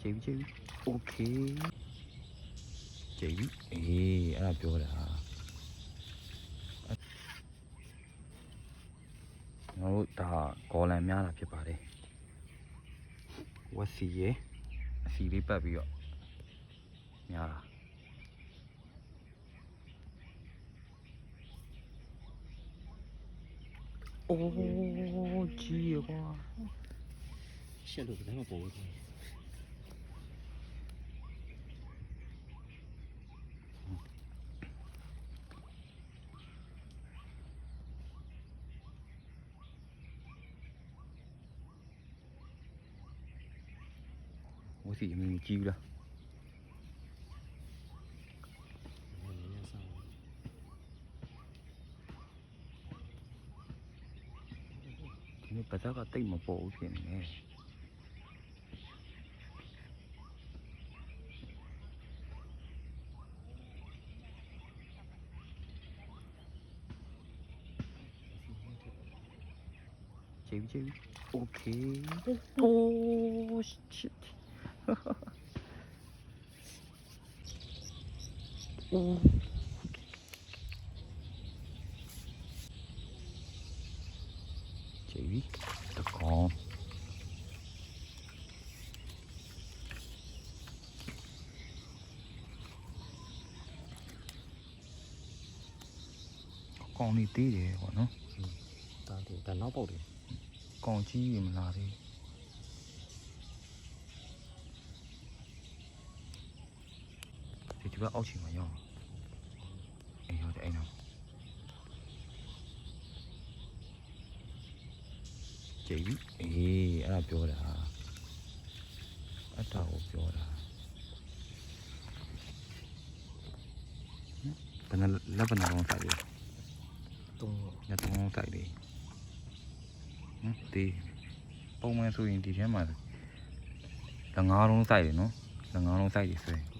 ကြည့်ပြီโอเคကြည့်ပြီအေးအဲ့ဒါပြောတာငါတို့ဒါဂေါ်လန်များတာဖြစ်ပါတယ်ဝက်စီရဲ့အစီလေးပတ်ပြီးတော့များတာအိုးကြီးရကွာရှက်လို့ဘယ်မှာပေါ်ဘူးဝက်စီအမင်းကြီးလားဒီနေ့ပဇက်ကတိတ်မပေါ်ဘူးဖြစ်နေတယ်ကြည့်ပြီโอเคโอ้ shit โอ้ကြည့်ပြီတကောင်ကောင်လေးသေးတယ်ပေါ့နော်ဒါနောက်ပေါက်တယ် ကောင်ကြီးရမလားသေးဒီဘက်အောက်ချင်မှာရောက်အေးဟုတ်တယ်အဲ့နော်ကြည့်ပြီအေးအဲ့ဒါပြောတာအတားကိုပြောတာဘယ်နဲ့လက်ဘယ်နဲ့လုံးဆိုင်လဲလက်သုံးလုံးဆိုင်လေဒီပုံမှန်ဆိုရင်ဒီထဲမှာငါးလုံးဆိုင်တယ်နော်ငါးလုံးဆိုင်တယ်ဆိုရင်